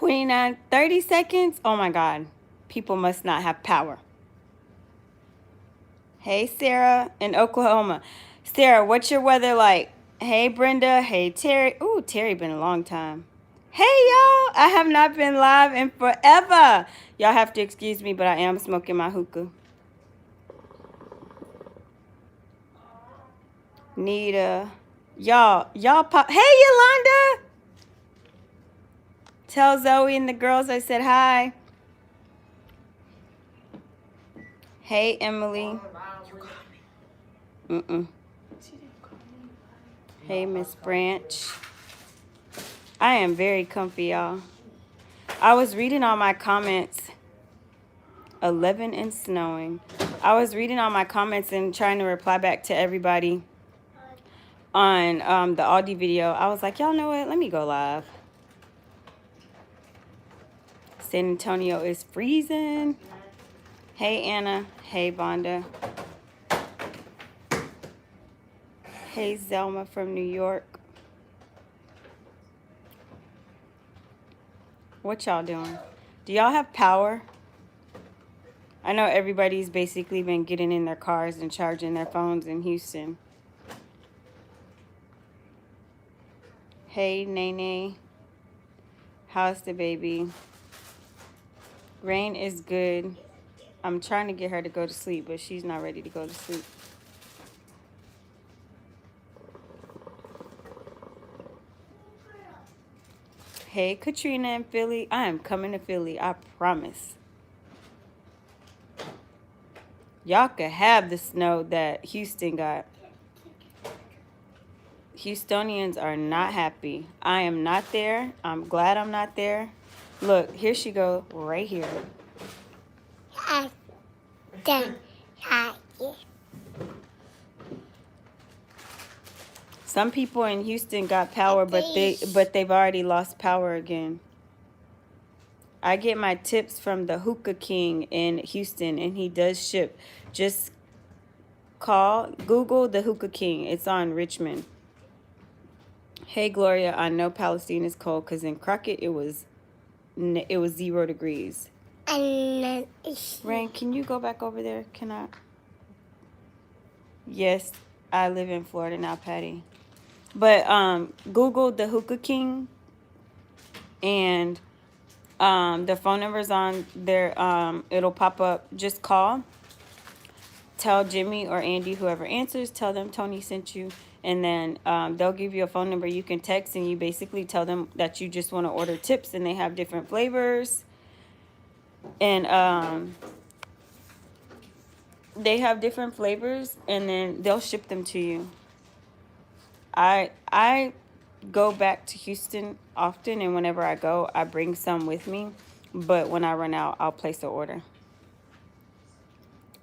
29, 30 seconds. Oh my God. People must not have power. Hey, Sarah in Oklahoma. Sarah, what's your weather like? Hey, Brenda. Hey, Terry. Ooh, Terry been a long time. Hey, y'all. I have not been live in forever. Y'all have to excuse me, but I am smoking my hookah. Nita. Y'all pop. Hey, Yolanda. Tell Zoe and the girls I said hi. Hey, Emily. Mm-mm. Hey, Miss Branch. I am very comfy, y'all. I was reading all my comments. 11 and snowing. I was reading all my comments and trying to reply back to everybody on the Aldi video. I was like, y'all know what? Let me go live. San Antonio is freezing. Hey, Anna. Hey, Vonda. Hey, Zelma from New York. What y'all doing? Do y'all have power? I know everybody's basically been getting in their cars and charging their phones in Houston. Hey, Nene. How's the baby? Rain is good. I'm trying to get her to go to sleep, but she's not ready to go to sleep. Hey, Katrina in Philly. I am coming to Philly. I promise. Y'all could have the snow that Houston got. Houstonians are not happy. I am not there. I'm glad I'm not there. Look, here she go right here. Some people in Houston got power, but they've already lost power again. I get my tips from the Hookah King in Houston, and he does ship. Just Google the Hookah King. It's on Richmond. Hey, Gloria, I know Palestine is cold because in Crockett it was 0 degrees. Rain, can you go back over there? Can I? Yes, I live in Florida now, Patty. But Google the Hookah King, and the phone number's on there. It'll pop up. Just call. Tell Jimmy or Andy, whoever answers, tell them Toni sent you. And then they'll give you a phone number you can text, and you basically tell them that you just want to order tips, and they have different flavors. And they have different flavors, and then they'll ship them to you. I go back to Houston often, and whenever I go, I bring some with me. But when I run out, I'll place the order.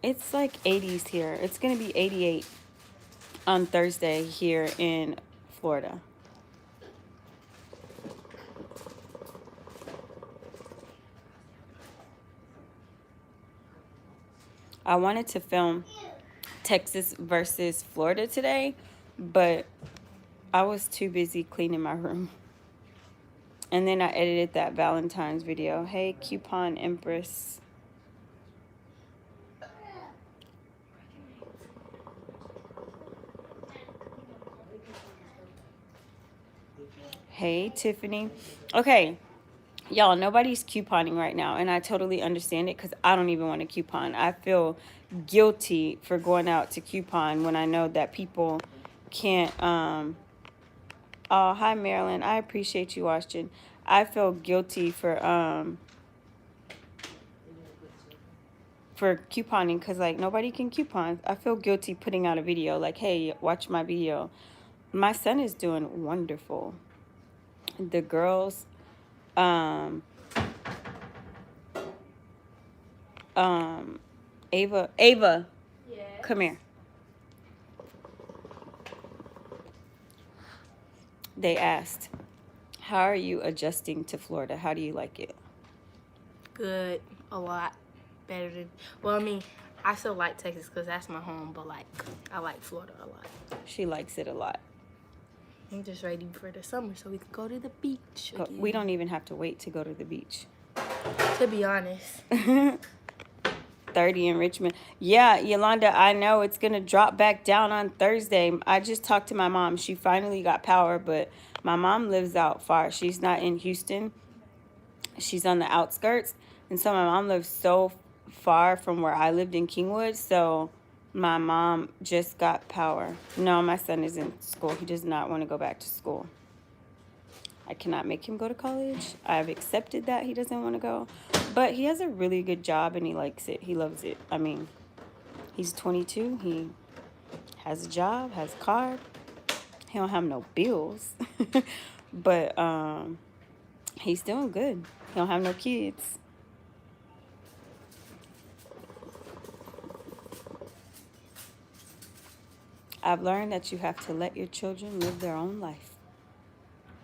It's like 80s here. It's going to be 88 on Thursday here in Florida. I wanted to film Texas versus Florida today, but I was too busy cleaning my room. And then I edited that Valentine's video. Hey, Coupon Empress. Hey, Tiffany. Okay, y'all, nobody's couponing right now, and I totally understand it because I don't even want to coupon. I feel guilty for going out to coupon when I know that people can't. Oh, hi, Marilyn. I appreciate you watching. I feel guilty for couponing because, like, nobody can coupon. I feel guilty putting out a video like, hey, watch my video. My son is doing wonderful. The girls, Ava, Yes. come here. They asked, how are you adjusting to Florida? How do you like it? Good. A lot better than. Well, I mean, I still like Texas because that's my home, but like, I like Florida a lot. She likes it a lot. I'm just ready for the summer so we can go to the beach again. We don't even have to wait to go to the beach. To be honest. 30 in Richmond. Yeah, Yolanda, I know it's going to drop back down on Thursday. I just talked to my mom. She finally got power, but my mom lives out far. She's not in Houston. She's on the outskirts. And so my mom lives so far from where I lived in Kingwood. So my mom just got power. No, my son is in school. He does not want to go back to school. I cannot make him go to college. I've accepted that he doesn't want to go. But he has a really good job and he likes it. He loves it. I mean, he's 22. He has a job, has a car. He don't have no bills. But he's doing good. He don't have no kids. I've learned that you have to let your children live their own life.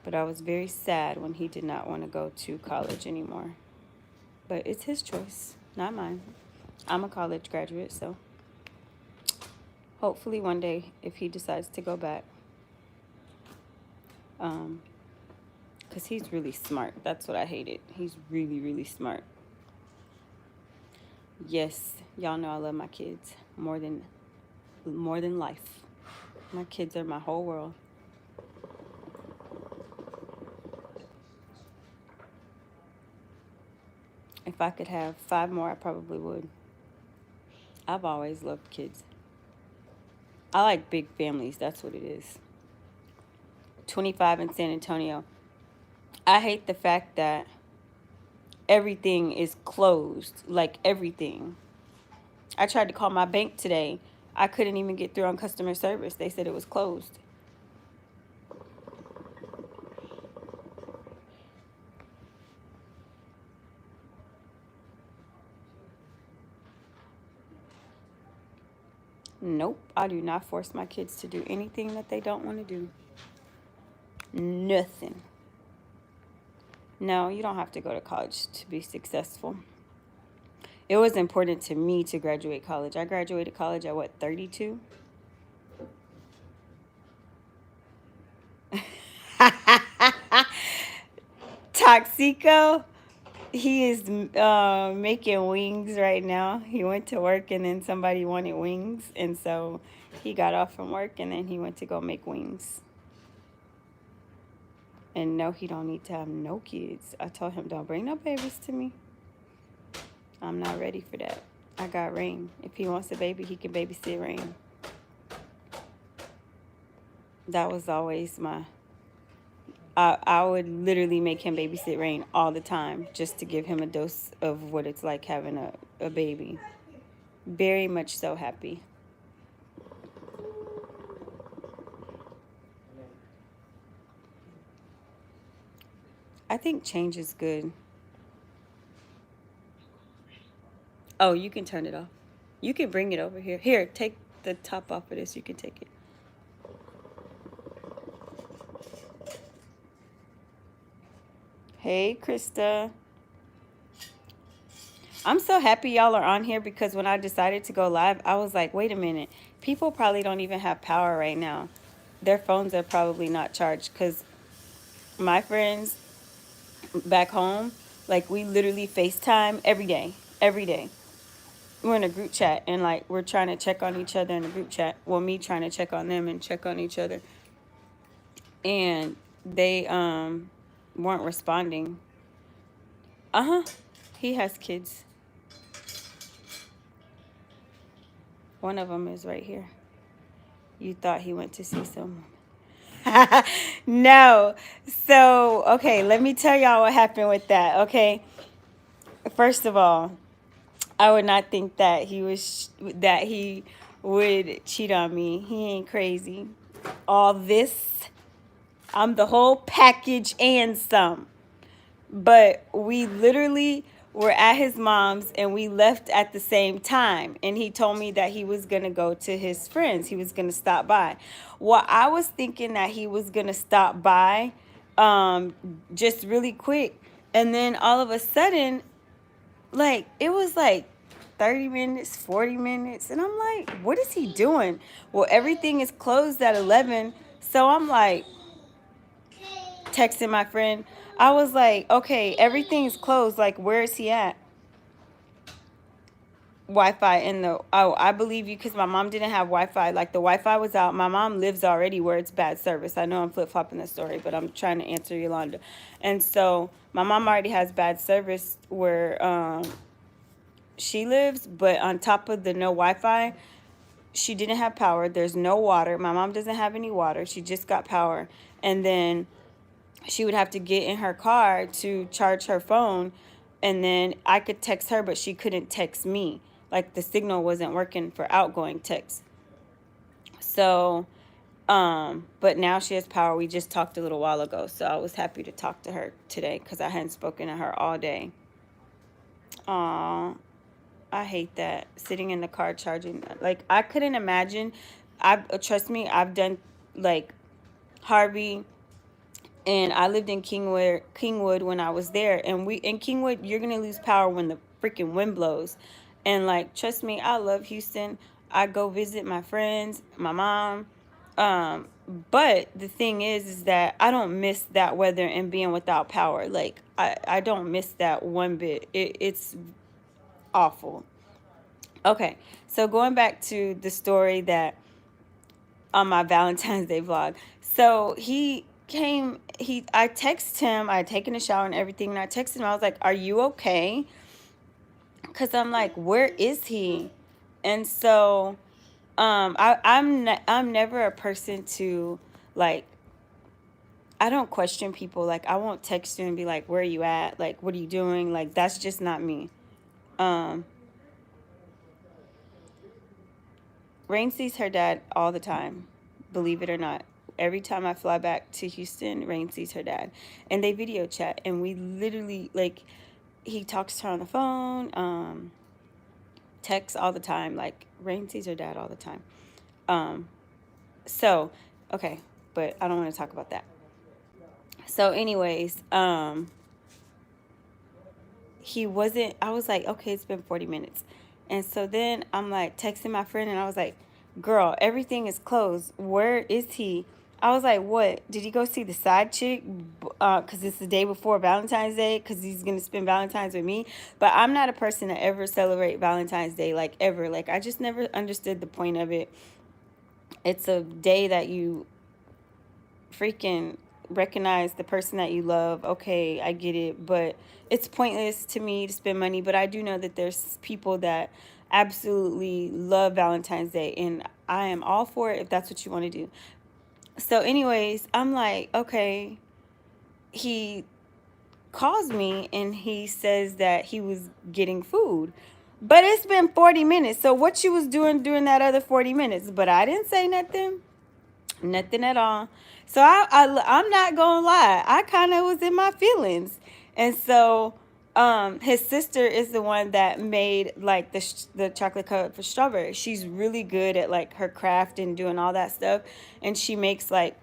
But I was very sad when he did not want to go to college anymore. But it's his choice, not mine. I'm a college graduate, so hopefully one day if he decides to go back. Because he's really smart. That's what I hated. He's really, really smart. Yes, y'all know I love my kids more than life. My kids are my whole world. If I could have 5 more, I probably would. I've always loved kids. I like big families. That's what it is. 25 in San Antonio. I hate the fact that everything is closed. Like everything. I tried to call my bank today. I couldn't even get through on customer service. They said it was closed. Nope, I do not force my kids to do anything that they don't want to do. Nothing. No, you don't have to go to college to be successful. It was important to me to graduate college. I graduated college at what, 32? Toxico? He is making wings right now. He went to work and then somebody wanted wings. And so he got off from work and then he went to go make wings. And no, he don't need to have no kids. I told him, don't bring no babies to me. I'm not ready for that. I got Rain. If he wants a baby, he can babysit Rain. That was always my... I would literally make him babysit Rain all the time just to give him a dose of what it's like having a baby. Very much so happy. I think change is good. Oh, you can turn it off. You can bring it over here. Here, take the top off of this. You can take it. Hey, Krista. I'm so happy y'all are on here because when I decided to go live, I was like, wait a minute. People probably don't even have power right now. Their phones are probably not charged because my friends back home, like we literally FaceTime every day. Every day. We're in a group chat and like we're trying to check on each other in a group chat. Well, me trying to check on them and check on each other. And they weren't responding. He has kids. One of them is right here. You thought he went to see someone. No. So, okay, let me tell y'all what happened with that, okay? First of all, I would not think that he would cheat on me. He ain't crazy. All this, I'm the whole package and some. But we literally were at his mom's and we left at the same time. And he told me that he was going to go to his friends. He was going to stop by. Well, I was thinking that he was going to stop by just really quick. And then all of a sudden, like, it was like 30 minutes, 40 minutes. And I'm like, what is he doing? Well, everything is closed at 11. So I'm like, texting my friend. I was like, okay, everything's closed. Like, where is he at? Wi-Fi in the, oh, I believe you, because my mom didn't have Wi-Fi. Like, the Wi-Fi was out. My mom lives already where it's bad service. I know I'm flip-flopping the story, but I'm trying to answer Yolanda. And so my mom already has bad service where she lives, but on top of the no Wi-Fi, she didn't have power. There's no water. My mom doesn't have any water. She just got power. And then she would have to get in her car to charge her phone, and then I could text her, but she couldn't text me. Like, the signal wasn't working for outgoing text. So, but now she has power. We just talked a little while ago, so I was happy to talk to her today because I hadn't spoken to her all day. Aw, I hate that, sitting in the car charging. Like, I couldn't imagine. Trust me, I've done, like, Harvey, and I lived in Kingwood when I was there. And in Kingwood, you're gonna lose power when the freaking wind blows. And, like, trust me, I love Houston. I go visit my friends, my mom. But the thing is that I don't miss that weather and being without power. Like, I don't miss that one bit. It's awful. Okay, so going back to the story that on my Valentine's Day vlog. So I texted him, I had taken a shower and everything, and I texted him, I was like, are you okay? Because I'm like, where is he? And so I'm never a person to, like, I don't question people. Like, I won't text you and be like, where are you at? Like, what are you doing? Like, that's just not me. Rain sees her dad all the time, believe it or not. Every time I fly back to Houston, Rain sees her dad. And they video chat. And we literally, like, he talks to her on the phone, texts all the time. Like, Rain sees her dad all the time. So, okay, but I don't want to talk about that. So, anyways, he wasn't, I was like, okay, it's been 40 minutes. And so then I'm like texting my friend, and I was like, girl, everything is closed. Where is he? I was like, what? Did he go see the side chick? Because it's the day before Valentine's Day, because he's going to spend Valentine's with me. But I'm not a person to ever celebrate Valentine's Day, like, ever. Like, I just never understood the point of it. It's a day that you freaking recognize the person that you love. Okay, I get it, but it's pointless to me to spend money. But I do know that there's people that absolutely love Valentine's Day, and I am all for it if that's what you want to do. So anyways, I'm like, okay. He calls me and he says that he was getting food, but it's been 40 minutes. So what you was doing during that other 40 minutes? But I didn't say nothing at all. So I'm not gonna lie, I kind of was in my feelings. And so his sister is the one that made, like, the chocolate covered for strawberry. She's really good at, like, her craft and doing all that stuff. And she makes, like,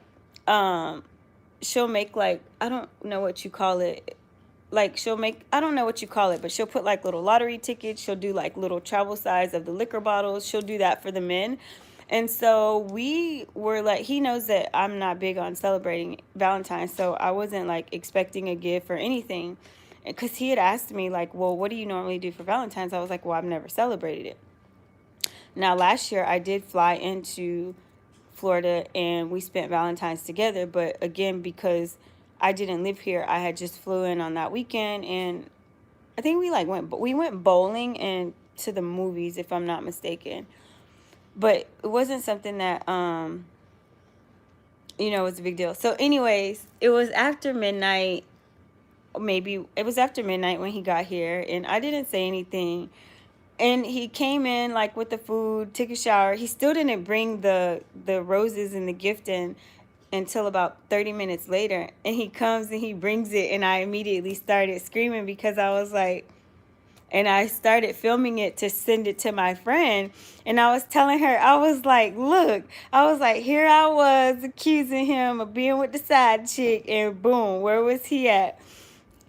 she'll make, like, I don't know what you call it. Like, I don't know what you call it, but she'll put, like, little lottery tickets. She'll do, like, little travel size of the liquor bottles. She'll do that for the men. And so we were like, he knows that I'm not big on celebrating Valentine's, so I wasn't, like, expecting a gift or anything. Because he had asked me, like, well, what do you normally do for Valentine's? I was like, well, I've never celebrated it. Now, last year, I did fly into Florida, and we spent Valentine's together. But, again, because I didn't live here, I had just flew in on that weekend, and I think we went bowling and to the movies, if I'm not mistaken. But it wasn't something that, was a big deal. So anyways, it was after midnight. Maybe it was after midnight when he got here, and I didn't say anything. And he came in, like, with the food, took a shower. He still didn't bring the roses and the gift in until about 30 minutes later. And he comes and he brings it, and I immediately started screaming because I was like, and I started filming it to send it to my friend. And I was telling her, I was like, look, I was like, here I was accusing him of being with the side chick, and boom, where was he at?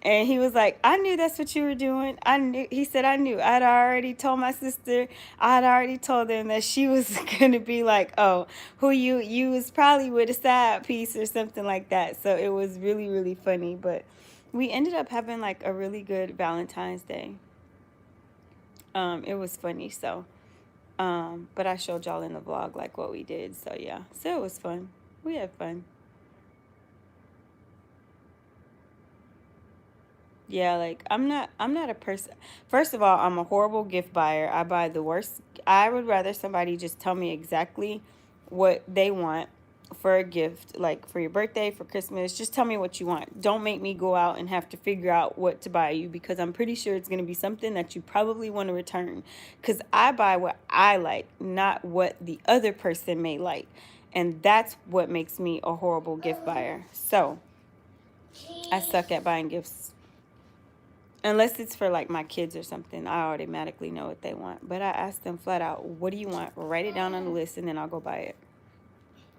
And he was like, I knew that's what you were doing. I knew. He said, I knew. I'd already told my sister. I'd already told them that she was going to be like, oh, who you was probably with a side piece or something like that. So it was really, really funny. But we ended up having like a really good Valentine's Day. It was funny. So, but I showed y'all in the vlog like what we did. So yeah, so it was fun. We had fun. Yeah, like I'm not a person. First of all, I'm a horrible gift buyer. I buy the worst. I would rather somebody just tell me exactly what they want for a gift, like for your birthday, for Christmas. Just tell me what you want. Don't make me go out and have to figure out what to buy you, because I'm pretty sure it's going to be something that you probably want to return, cuz I buy what I like, not what the other person may like. And that's what makes me a horrible gift buyer. So, I suck at buying gifts. Unless it's for like my kids or something, I automatically know what they want. But I ask them flat out, what do you want? Write it down on the list and then I'll go buy it.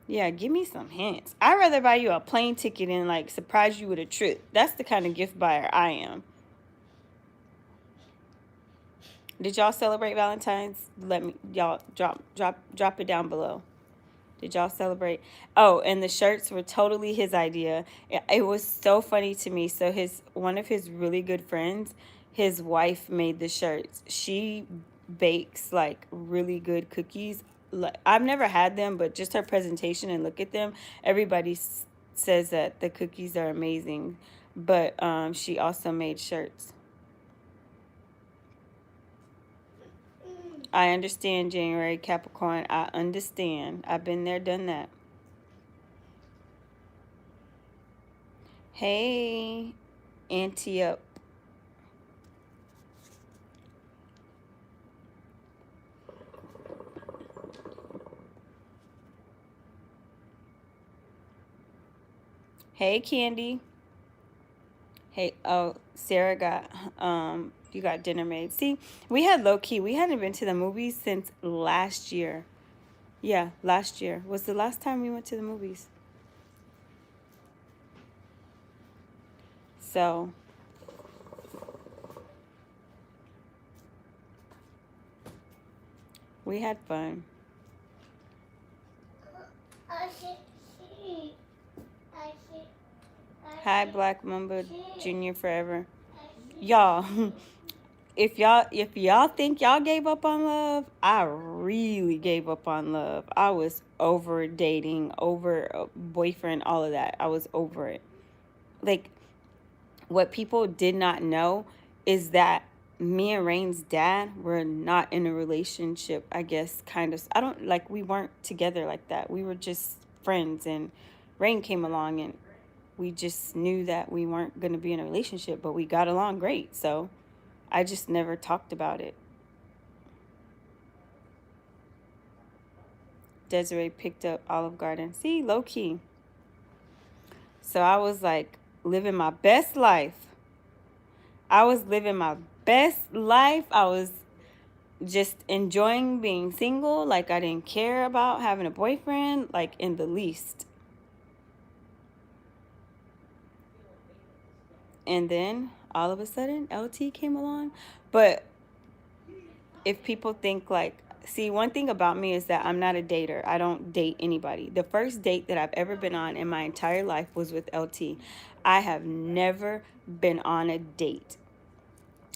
Yeah, give me some hints. I'd rather buy you a plane ticket and like surprise you with a trip. That's the kind of gift buyer I am. Did y'all celebrate Valentine's? Let me y'all drop it down below. Did y'all celebrate? Oh, and the shirts were totally his idea. It was so funny to me. So one of his really good friends, his wife made the shirts. She bakes like really good cookies. I've never had them, but just her presentation and look at them, everybody says that the cookies are amazing. But she also made shirts. I understand, January Capricorn. I understand. I've been there, done that. Hey, Auntie Up. Hey, Candy. Hey, oh, Sarah got, you got dinner made. See, we had low key. We hadn't been to the movies since last year. Yeah, last year was the last time we went to the movies. So, we had fun. Hi, Black Mamba Junior Forever. Y'all, if y'all think y'all gave up on love, I really gave up on love. I was over dating, over a boyfriend, all of that. I was over it. Like, what people did not know is that me and Rain's dad were not in a relationship, I guess, kind of. I don't like, we weren't together like that. We were just friends, and Rain came along and we just knew that we weren't going to be in a relationship, but we got along great. So I just never talked about it. Desiree picked up Olive Garden. See, low key. So I was like living my best life. I was living my best life. I was just enjoying being single. Like, I didn't care about having a boyfriend, like, in the least. And then all of a sudden, LT came along. But if people think like, see, one thing about me is that I'm not a dater. I don't date anybody. The first date that I've ever been on in my entire life was with LT. I have never been on a date.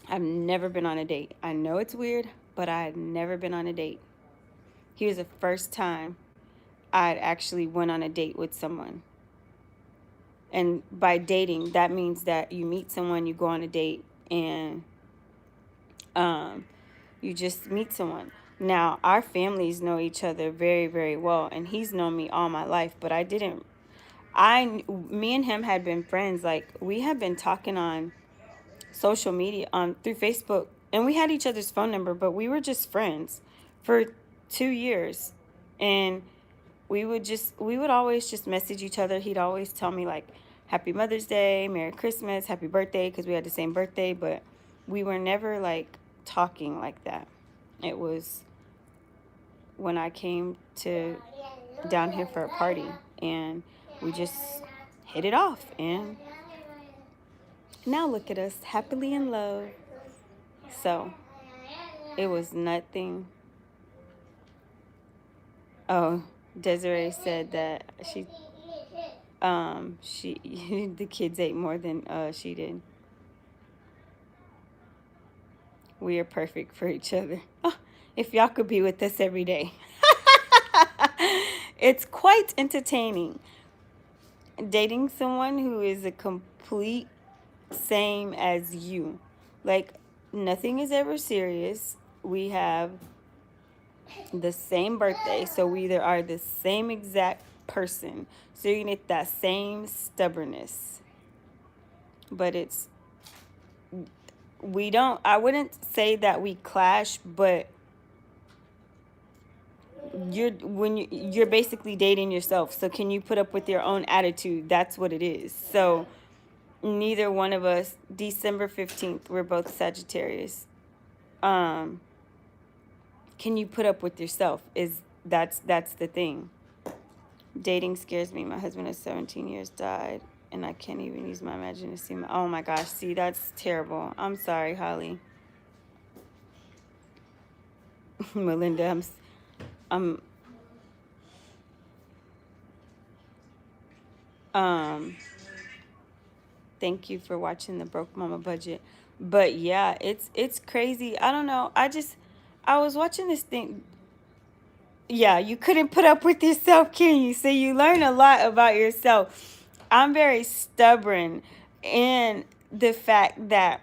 I've never been on a date. I know it's weird, but I had never been on a date. He was the first time I'd actually went on a date with someone. And by dating, that means that you meet someone, you go on a date, and you just meet someone. Now, our families know each other very, very well, and he's known me all my life, but me and him had been friends. Like, we had been talking on social media, through Facebook, and we had each other's phone number, but we were just friends for 2 years. And we would always just message each other. He'd always tell me like, Happy Mother's Day, Merry Christmas, Happy Birthday, because we had the same birthday, but we were never like talking like that. It was when I came to down here for a party, and we just hit it off, and now look at us, happily in love. So it was nothing. Oh, Desiree said that she the kids ate more than she did. We are perfect for each other. Oh, if y'all could be with us every day. It's quite entertaining. Dating someone who is a complete same as you. Like, nothing is ever serious. We have the same birthday, so we either are the same exact person. So you get that same stubbornness. But I wouldn't say that we clash, but you're basically dating yourself. So can you put up with your own attitude? That's what it is. So neither one of us, December 15th, we're both Sagittarius. Um, can you put up with yourself? That's the thing. Dating scares me. My husband of 17 years died, and I can't even use my imagination to see my. Oh my gosh, see, that's terrible. I'm sorry, Holly. Melinda, I'm um thank you for watching the Broke Mama Budget. But yeah, it's crazy. I don't know. I was watching this thing. Yeah, you couldn't put up with yourself, can you? So you learn a lot about yourself. I'm very stubborn in the fact that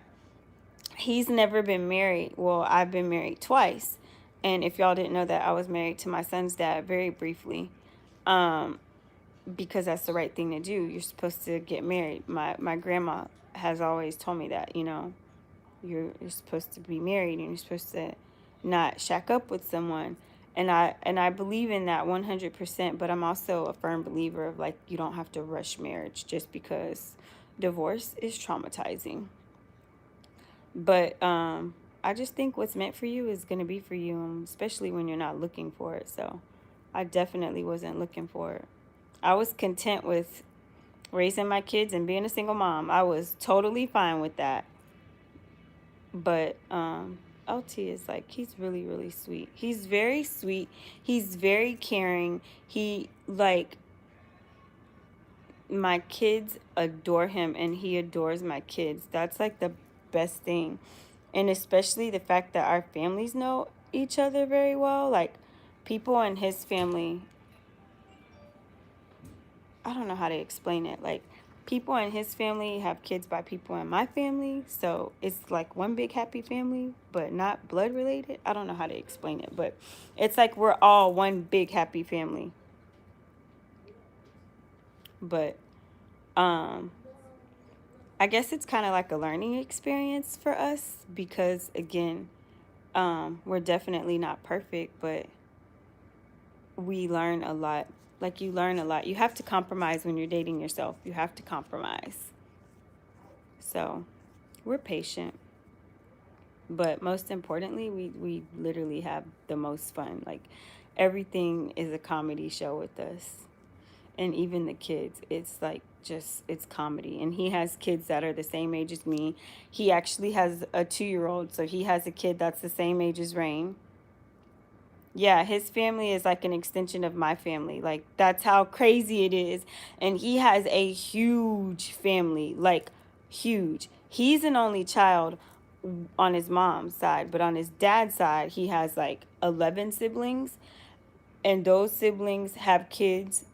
he's never been married. Well, I've been married twice. And if y'all didn't know that, I was married to my son's dad very briefly. Um, because that's the right thing to do. You're supposed to get married. My grandma has always told me that, you're supposed to be married and you're supposed to not shack up with someone. And I believe in that 100%, but I'm also a firm believer of, like, you don't have to rush marriage just because divorce is traumatizing. But I just think what's meant for you is going to be for you, especially when you're not looking for it. So I definitely wasn't looking for it. I was content with raising my kids and being a single mom. I was totally fine with that. But LT is like, he's really, really sweet. He's very sweet. He's very caring. He, like, my kids adore him and he adores my kids. That's like the best thing. And especially the fact that our families know each other very well. Like, people in his family, I don't know how to explain it. Like, people in his family have kids by people in my family. So it's like one big happy family, but not blood related. I don't know how to explain it, but it's like we're all one big happy family. But I guess it's kind of like a learning experience for us because, again, we're definitely not perfect, but we learn a lot. Like, you learn a lot. You have to compromise when you're dating yourself. You have to compromise. So we're patient. But most importantly, we literally have the most fun. Like, everything is a comedy show with us. And even the kids, it's like it's comedy. And he has kids that are the same age as me. He actually has a 2-year-old, so he has a kid that's the same age as Rain. Yeah, his family is like an extension of my family. Like, that's how crazy it is. And he has a huge family, like, huge. He's an only child on his mom's side, but on his dad's side, he has like 11 siblings, and those siblings have kids.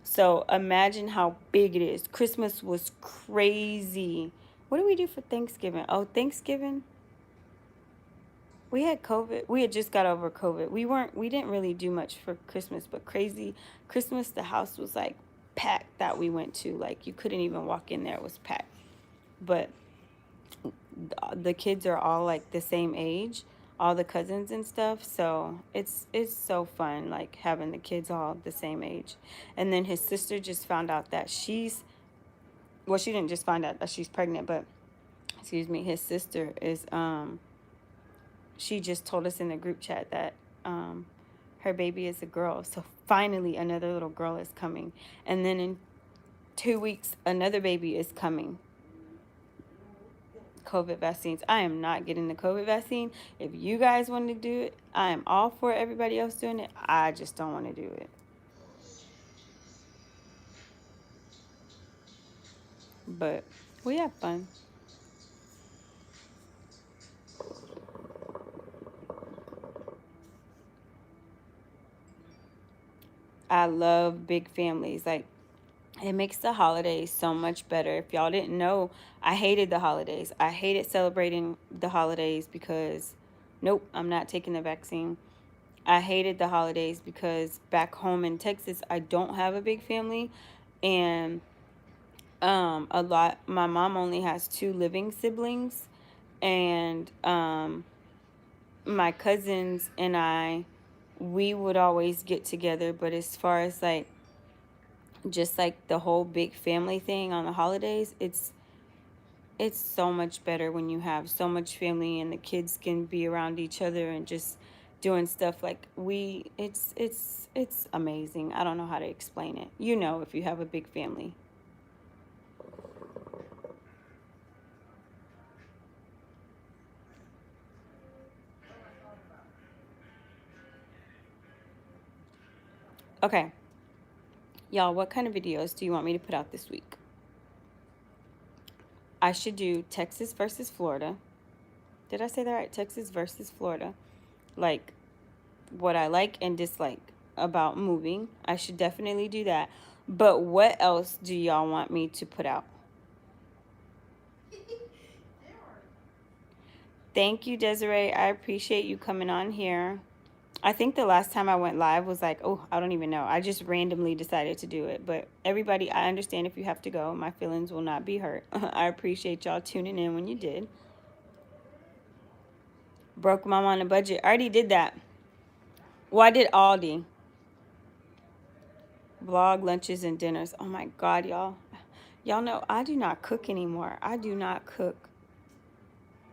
So imagine how big it is. Christmas was crazy. What did we do for Thanksgiving? Oh, Thanksgiving, we had COVID. We had just got over COVID. We didn't really do much for Christmas, but crazy Christmas, the house was like packed that we went to. Like, you couldn't even walk in there. It was packed. But the kids are all like the same age, all the cousins and stuff. So it's so fun, like, having the kids all the same age. And then his sister just found out that she didn't just find out that she's pregnant, but excuse me, his sister is she just told us in the group chat that her baby is a girl. So finally, another little girl is coming. And then in 2 weeks, another baby is coming. COVID vaccines. I am not getting the COVID vaccine. If you guys want to do it, I am all for everybody else doing it. I just don't want to do it. But we have fun. I love big families. Like, it makes the holidays so much better. If y'all didn't know, I hated the holidays. I hated celebrating the holidays because, nope, I'm not taking the vaccine. I hated the holidays because back home in Texas, I don't have a big family. And my mom only has two living siblings. And my cousins and we would always get together. But as far as like, just like the whole big family thing on the holidays, it's so much better when you have so much family and the kids can be around each other and just doing stuff like it's amazing. I don't know how to explain it. You know, if you have a big family. Okay, y'all, what kind of videos do you want me to put out this week? I should do Texas versus Florida. Did I say that right? Texas versus Florida. Like, what I like and dislike about moving. I should definitely do that. But what else do y'all want me to put out? Thank you, Desiree. I appreciate you coming on here. I think the last time I went live was like, oh, I don't even know. I just randomly decided to do it. But everybody, I understand if you have to go. My feelings will not be hurt. I appreciate y'all tuning in when you did. Broke mom on a budget. I already did that. Well, I did Aldi. Vlog, lunches, and dinners. Oh my God, y'all. Y'all know I do not cook anymore. I do not cook.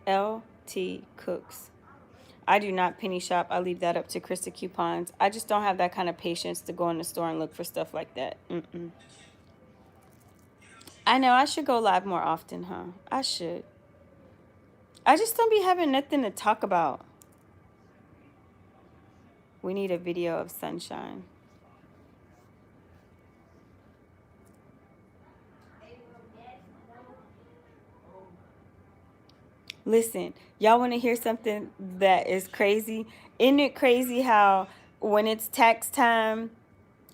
LT Cooks. I do not penny shop. I leave that up to Krista Coupons. I just don't have that kind of patience to go in the store and look for stuff like that. I know I should go live more often, huh? I should. I just don't be having nothing to talk about. We need a video of sunshine. Listen, y'all want to hear something that is crazy? Isn't it crazy how when it's tax time,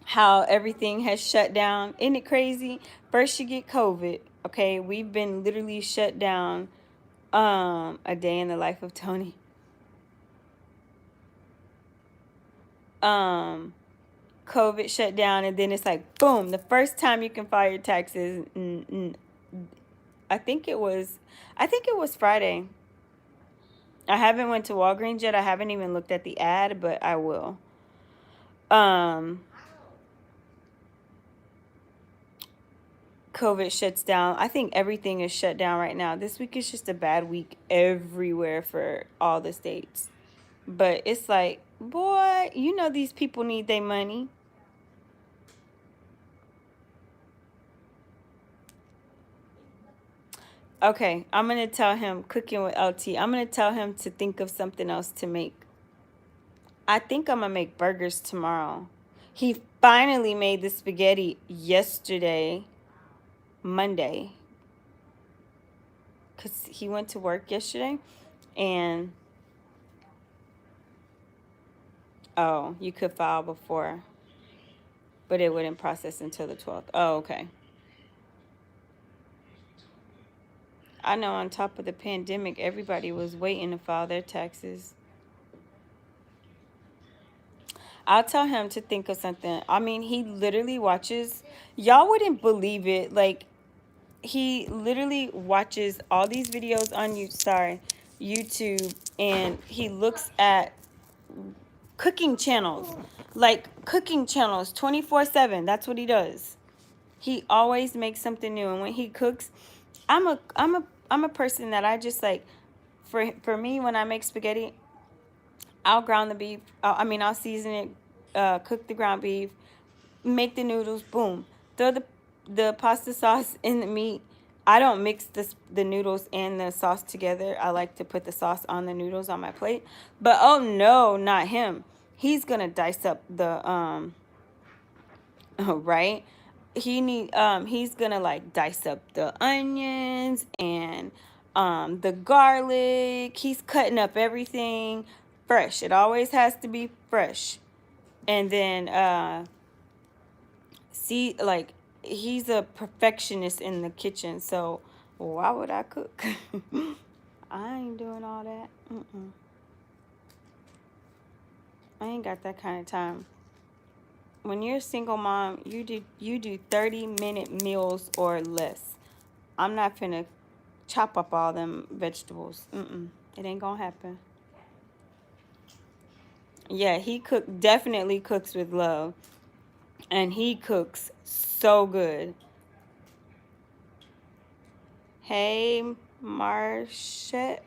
how everything has shut down? Isn't it crazy? First you get COVID, okay? We've been literally shut down a day in the life of Toni. COVID shut down, and then it's like boom, the first time you can file your taxes. I think it was Friday. I haven't went to Walgreens yet. I haven't even looked at the ad, but I will. COVID shuts down. I think everything is shut down right now. This week is just a bad week everywhere for all the states. But it's like, boy, you know these people need their money. Okay, I'm going to tell him, cooking with LT, I'm going to tell him to think of something else to make. I think I'm going to make burgers tomorrow. He finally made the spaghetti yesterday, Monday, because he went to work yesterday. And, oh, you could file before, but it wouldn't process until the 12th. Oh, okay. I know on top of the pandemic, everybody was waiting to file their taxes. I'll tell him to think of something. I mean, he literally watches, y'all wouldn't believe it. Like, he literally watches all these videos on YouTube, and he looks at cooking channels, like cooking channels 24/7. That's what he does. He always makes something new, and when he cooks, I'm a person that I just like, for me, when I make spaghetti, I'll ground the beef. I'll season it, cook the ground beef, make the noodles, boom, throw the pasta sauce in the meat, I don't mix the noodles and the sauce together. I like to put the sauce on the noodles on my plate. But oh no, not him. He's gonna dice up the right. He's gonna like dice up the onions and the garlic. He's cutting up everything fresh. It always has to be fresh. And then see, like, he's a perfectionist in the kitchen, so why would I cook? I ain't doing all that. I ain't got that kind of time. When you're a single mom, you do 30-minute meals or less. I'm not finna chop up all them vegetables. It ain't gonna happen. Yeah, definitely cooks with love, and he cooks so good. Hey, Marquette.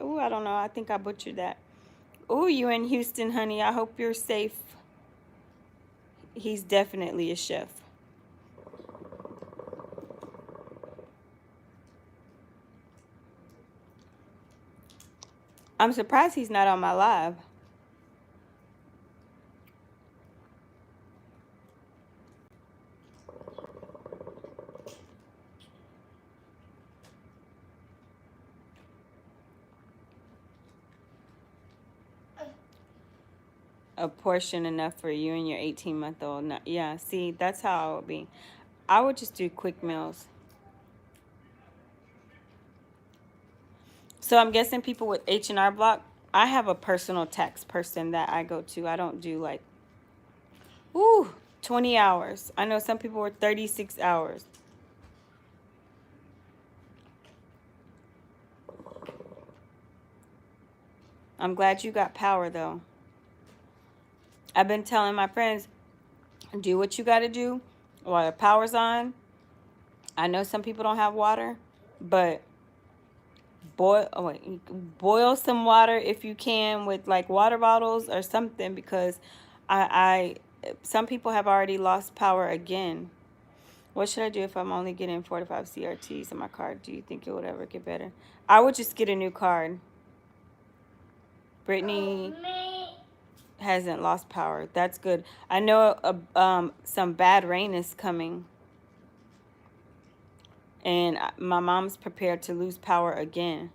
Ooh, I don't know. I think I butchered that. Ooh, you in Houston, honey. I hope you're safe. He's definitely a chef. I'm surprised he's not on my live. A portion enough for you and your 18-month-old. No, yeah, see, that's how I would be. I would just do quick meals. So I'm guessing people with H&R Block, I have a personal tax person that I go to. I don't do like, ooh, 20 hours. I know some people were 36 hours. I'm glad you got power though. I've been telling my friends, do what you got to do while the power's on. I know some people don't have water, but boil some water if you can with like water bottles or something, because some people have already lost power again. What should I do if I'm only getting 4 to 5 CRTs in my card? Do you think it would ever get better? I would just get a new card. Brittany hasn't lost power. That's good. I know some bad rain is coming, and my mom's prepared to lose power again.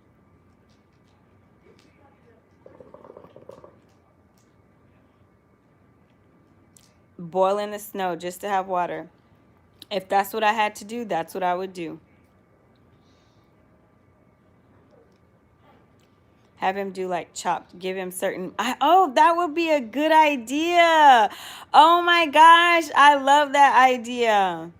Boil in the snow just to have water. If that's what I had to do, that's what I would do. Have him do like chopped, give him certain. Oh, that would be a good idea. Oh my gosh, I love that idea.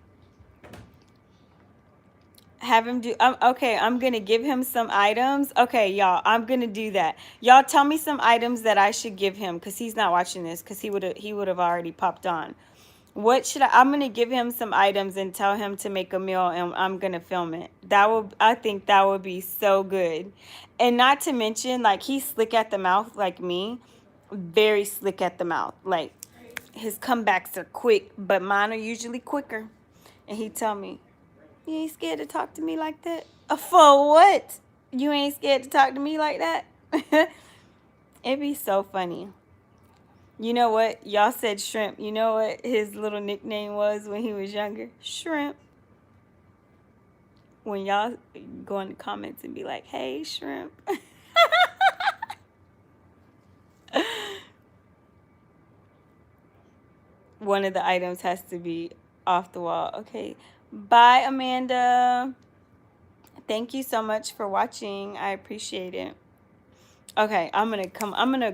Have him do. Okay, I'm gonna give him some items. Okay, y'all, I'm gonna do that. Y'all tell me some items that I should give him, because he's not watching this, because he would have already popped on. What should I'm gonna give him some items and tell him to make a meal, and I'm gonna film it. I think that would be so good. And not to mention, like, he's slick at the mouth like me. Very slick at the mouth. Like, his comebacks are quick, but mine are usually quicker. And he tell me, you ain't scared to talk to me like that? For what? You ain't scared to talk to me like that? It'd be so funny. You know what? Y'all said shrimp. You know what his little nickname was when he was younger? Shrimp. When y'all go in the comments and be like, hey, shrimp. One of the items has to be off the wall. Okay. Bye, Amanda. Thank you so much for watching. I appreciate it. Okay, I'm gonna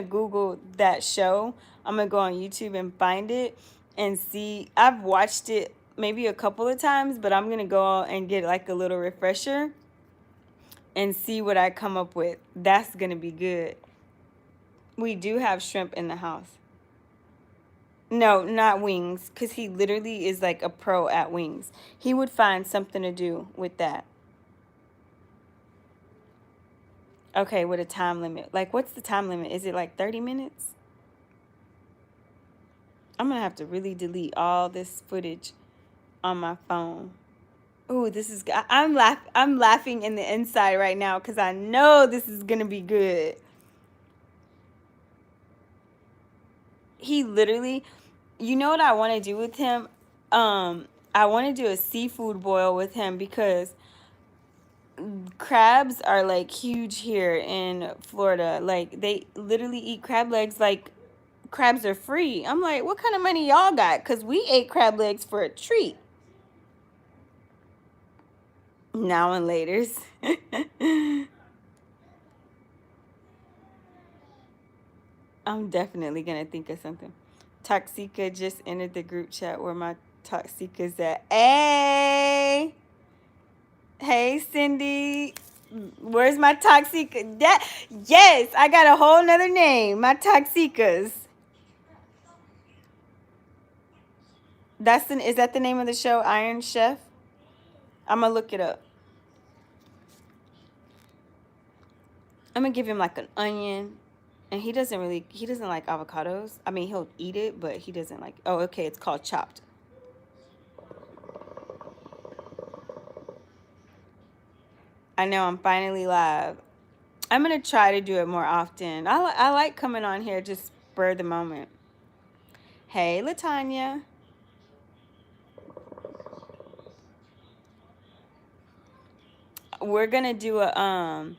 Google that show. I'm gonna go on YouTube and find it and see. I've watched it maybe a couple of times, but I'm gonna go and get like a little refresher and see what I come up with. That's gonna be good. We do have shrimp in the house. No, not wings, because he literally is like a pro at wings. He would find something to do with that. Okay, with a time limit. Like, what's the time limit? Is it like 30 minutes? I'm going to have to really delete all this footage on my phone. Oh, this is. I'm laughing in the inside right now because I know this is gonna be good. He literally, you know what I want to do with him? I want to do a seafood boil with him because crabs are like huge here in Florida. Like they literally eat crab legs like crabs are free. I'm like, what kind of money y'all got? Because we ate crab legs for a treat. Now and laters. I'm definitely gonna think of something. Toxica just entered the group chat where my Toxica's at. Hey, hey, Cindy. Where's my Toxica? That yes, I got a whole nother name. My Toxicas. Is that the name of the show, Iron Chef? I'm gonna look it up. I'm gonna give him like an onion, and he doesn't like avocados. I mean, he'll eat it, but he doesn't like. Oh, okay, it's called chopped. I know I'm finally live. I'm gonna try to do it more often. I like coming on here just spur the moment. Hey, Latanya. We're gonna do a.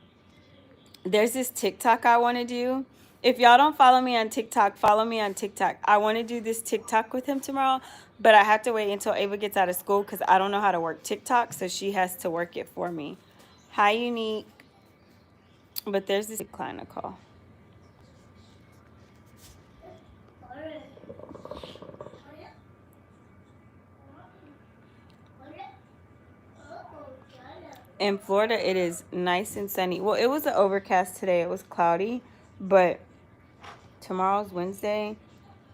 There's this TikTok I want to do. If y'all don't follow me on TikTok, follow me on TikTok. I want to do this TikTok with him tomorrow, but I have to wait until Ava gets out of school because I don't know how to work TikTok, so she has to work it for me. Hi, Unique. But there's this client I call. In Florida, it is nice and sunny. Well, it was an overcast today. It was cloudy, but tomorrow's Wednesday.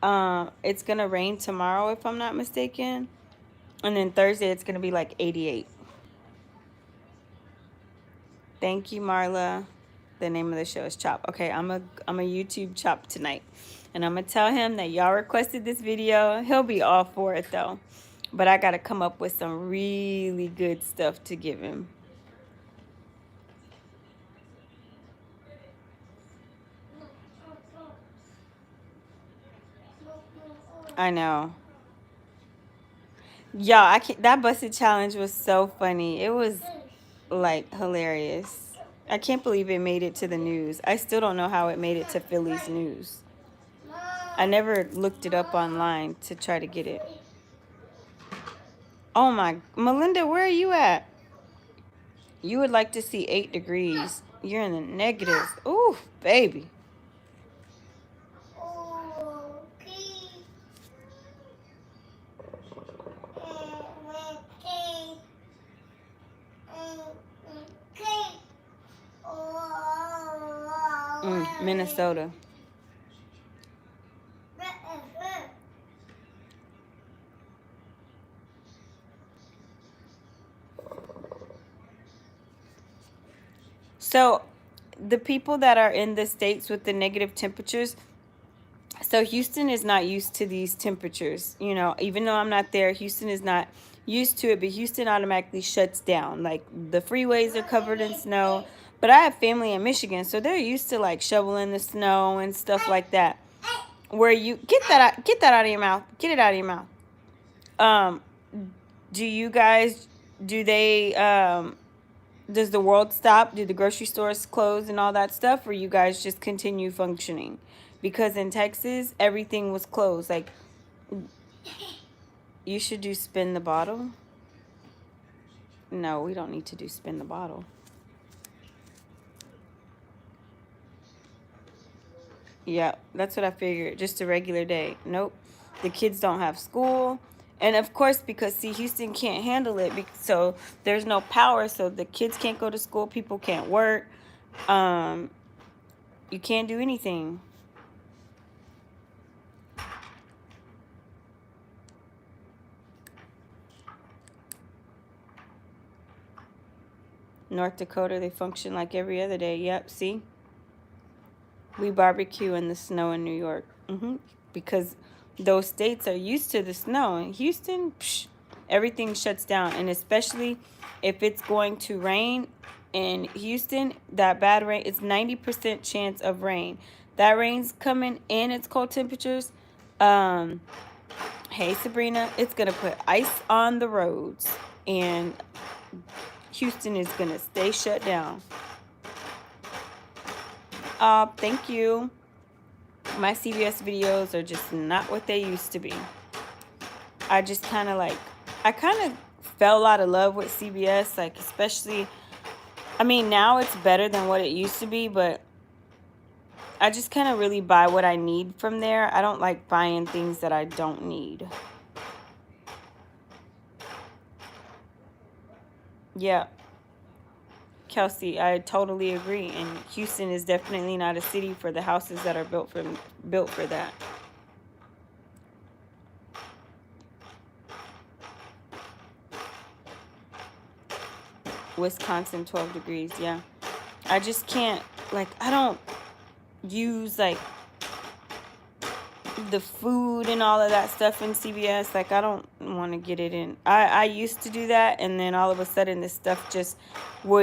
It's gonna rain tomorrow if I'm not mistaken, and then Thursday it's gonna be like 88. Thank you, Marla. The name of the show is Chop. Okay, I'm a YouTube Chop tonight, and I'm gonna tell him that y'all requested this video. He'll be all for it though, but I gotta come up with some really good stuff to give him. I know. Y'all, I can't, that busted challenge was so funny. It was like hilarious. I can't believe it made it to the news. I still don't know how it made it to Philly's news. I never looked it up online to try to get it. Oh my, Melinda, where are you at? You would like to see 8 degrees. You're in the negatives. Ooh, baby. Minnesota. So the people that are in the states with the negative temperatures, so Houston is not used to these temperatures. You know, even though I'm not there, Houston is not used to it, but Houston automatically shuts down. Like the freeways are covered in snow. But I have family in Michigan, so they're used to like shoveling the snow and stuff like that. Where you get that out of your mouth. Get it out of your mouth. Um, do you guys do they does the world stop? Do the grocery stores close and all that stuff, or you guys just continue functioning? Because in Texas, everything was closed. Like, you should do spin the bottle. No, we don't need to do spin the bottle. Yeah, that's what I figured. Just a regular day. Nope. The kids don't have school. And of course, because see, Houston can't handle it. So there's no power. So the kids can't go to school. People can't work. You can't do anything. North Dakota, they function like every other day. Yep, see? We barbecue in the snow in New York. Because those states are used to the snow. In Houston, everything shuts down. And especially if it's going to rain in Houston, that bad rain, it's 90% chance of rain. That rain's coming and it's cold temperatures. Hey Sabrina, it's gonna put ice on the roads, and Houston is gonna stay shut down. Thank you. My CBS videos are just not what they used to be. I just kind of fell out of love with CBS, like, especially, I mean, now it's better than what it used to be, but I just kind of really buy what I need from there. I don't like buying things that I don't need. Yeah. Kelsey, I totally agree. And Houston is definitely not a city for the houses that are built for that. Wisconsin, 12 degrees. Yeah. I just can't, like, I don't use, like, the food and all of that stuff in CBS. Like, I don't want to get it in. I used to do that, and then all of a sudden this stuff just would